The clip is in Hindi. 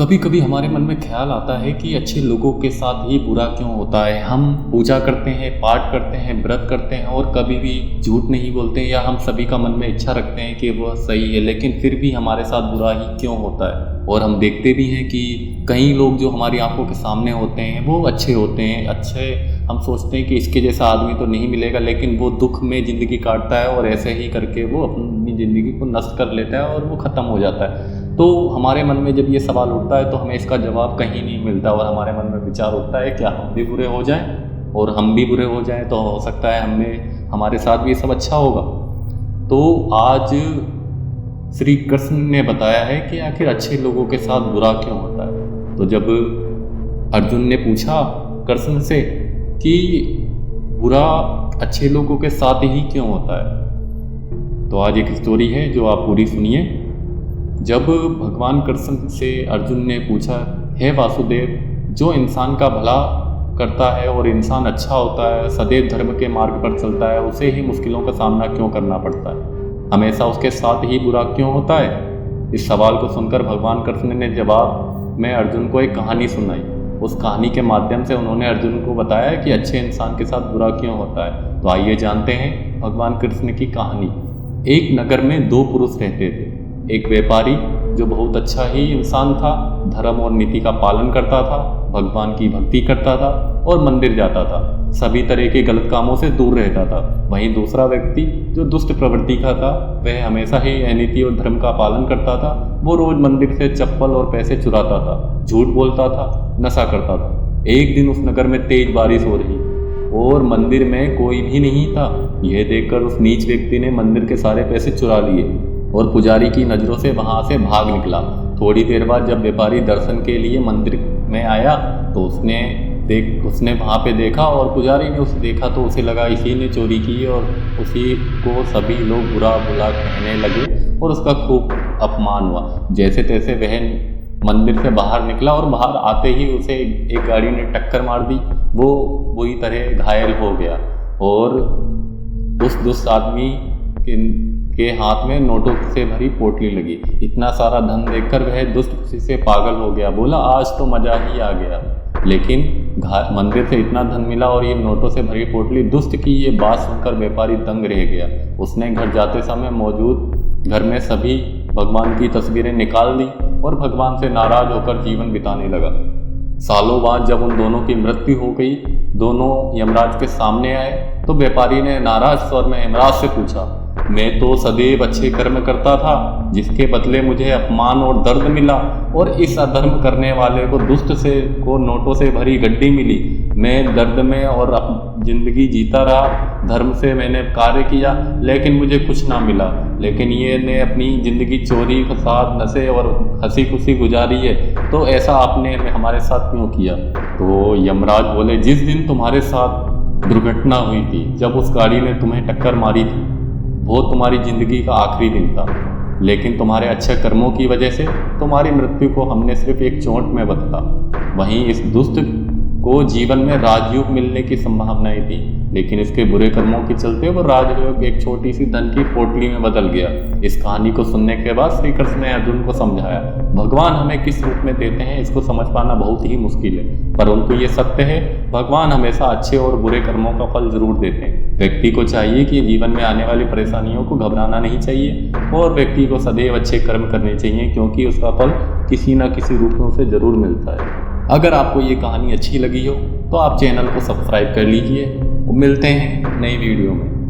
कभी कभी हमारे मन में ख्याल आता है कि अच्छे लोगों के साथ ही बुरा क्यों होता है। हम पूजा करते हैं, पाठ करते हैं, व्रत करते हैं और कभी भी झूठ नहीं बोलते हैं, या हम सभी का मन में इच्छा रखते हैं कि वह सही है, लेकिन फिर भी हमारे साथ बुरा ही क्यों होता है। और हम देखते भी हैं कि कई लोग जो हमारी आंखों के सामने होते हैं वो अच्छे होते हैं, हम सोचते हैं कि इसके जैसा आदमी तो नहीं मिलेगा, लेकिन वो दुख में ज़िंदगी काटता है और ऐसे ही करके वो अपनी ज़िंदगी को नष्ट कर लेता है और वो ख़त्म हो जाता है। तो हमारे मन में जब ये सवाल उठता है तो हमें इसका जवाब कहीं नहीं मिलता और हमारे मन में विचार उठता है क्या हम भी बुरे हो जाएं, और हम भी बुरे हो जाएं तो हो सकता है हमारे साथ भी सब अच्छा होगा। तो आज श्री कृष्ण ने बताया है कि आखिर अच्छे लोगों के साथ बुरा क्यों होता है। तो जब अर्जुन ने पूछा कृष्ण से कि बुरा अच्छे लोगों के साथ ही क्यों होता है, तो आज एक स्टोरी है जो आप पूरी सुनिए। जब भगवान कृष्ण से अर्जुन ने पूछा, हे वासुदेव, जो इंसान का भला करता है और इंसान अच्छा होता है, सदैव धर्म के मार्ग पर चलता है, उसे ही मुश्किलों का सामना क्यों करना पड़ता है, हमेशा उसके साथ ही बुरा क्यों होता है। इस सवाल को सुनकर भगवान कृष्ण ने जवाब में अर्जुन को एक कहानी सुनाई। उस कहानी के माध्यम से उन्होंने अर्जुन को बताया कि अच्छे इंसान के साथ बुरा क्यों होता है। तो आइए जानते हैं भगवान कृष्ण की कहानी। एक नगर में दो पुरुष रहते थे। एक व्यापारी जो बहुत अच्छा ही इंसान था, धर्म और नीति का पालन करता था, भगवान की भक्ति करता था और मंदिर जाता था, सभी तरह के गलत कामों से दूर रहता था। वहीं दूसरा व्यक्ति जो दुष्ट प्रवृत्ति का था, वह हमेशा ही अनीति और धर्म का पालन करता था। वो रोज मंदिर से चप्पल और पैसे चुराता था, झूठ बोलता था, नशा करता था। एक दिन उस नगर में तेज बारिश हो रही और मंदिर में कोई भी नहीं था। यह देखकर उस नीच व्यक्ति ने मंदिर के सारे पैसे चुरा लिए और पुजारी की नज़रों से वहां से भाग निकला। थोड़ी देर बाद जब व्यापारी दर्शन के लिए मंदिर में आया तो उसने वहाँ पे देखा और पुजारी ने उसे देखा तो उसे लगा इसी ने चोरी की, और उसी को सभी लोग बुरा बुला कहने लगे और उसका खूब अपमान हुआ। जैसे तैसे वह मंदिर से बाहर निकला और बाहर आते ही उसे एक गाड़ी ने टक्कर मार दी। वो बुरी तरह घायल हो गया और उस दुष्ट आदमी के हाथ में नोटों से भरी पोटली लगी। इतना सारा धन देखकर वह दुष्ट खुशी से पागल हो गया। बोला, आज तो मजा ही आ गया। लेकिन मंदिर से इतना धन मिला और ये नोटों से भरी पोटली, दुष्ट की ये बात सुनकर व्यापारी दंग रह गया। उसने घर जाते समय मौजूद घर में सभी भगवान की तस्वीरें निकाल दी और भगवान से नाराज होकर जीवन बिताने लगा। सालों बाद जब उन दोनों की मृत्यु हो गई, दोनों यमराज के सामने आए तो व्यापारी ने नाराज स्वर में यमराज से पूछा, मैं तो सदैव अच्छे कर्म करता था, जिसके बदले मुझे अपमान और दर्द मिला, और इस अधर्म करने वाले को दुष्ट को नोटों से भरी गड्डी मिली। मैं दर्द में और जिंदगी जीता रहा, धर्म से मैंने कार्य किया, लेकिन मुझे कुछ ना मिला। लेकिन ये ने अपनी ज़िंदगी चोरी, फसाद, नशे और हंसी खुशी गुजारी है, तो ऐसा आपने हमारे साथ क्यों किया। तो यमराज बोले, जिस दिन तुम्हारे साथ दुर्घटना हुई थी, जब उस गाड़ी ने तुम्हें टक्कर मारी थी, वो तुम्हारी ज़िंदगी का आखिरी दिन था, लेकिन तुम्हारे अच्छे कर्मों की वजह से तुम्हारी मृत्यु को हमने सिर्फ एक चोट में बदला। वहीं इस दुष्ट को जीवन में राजयोग मिलने की संभावनाएं थी, लेकिन इसके बुरे कर्मों के चलते वो राजयोग एक छोटी सी धन की पोटली में बदल गया। इस कहानी को सुनने के बाद श्री कृष्ण ने अर्जुन को समझाया, भगवान हमें किस रूप में देते हैं इसको समझ पाना बहुत ही मुश्किल है, परंतु ये सत्य है, भगवान हमेशा अच्छे और बुरे कर्मों का फल जरूर देते हैं। व्यक्ति को चाहिए कि जीवन में आने वाली परेशानियों को घबराना नहीं चाहिए और व्यक्ति को सदैव अच्छे कर्म करने चाहिए, क्योंकि उसका फल किसी न किसी रूपों से जरूर मिलता है। अगर आपको ये कहानी अच्छी लगी हो तो आप चैनल को सब्सक्राइब कर लीजिए। मिलते हैं नई वीडियो में।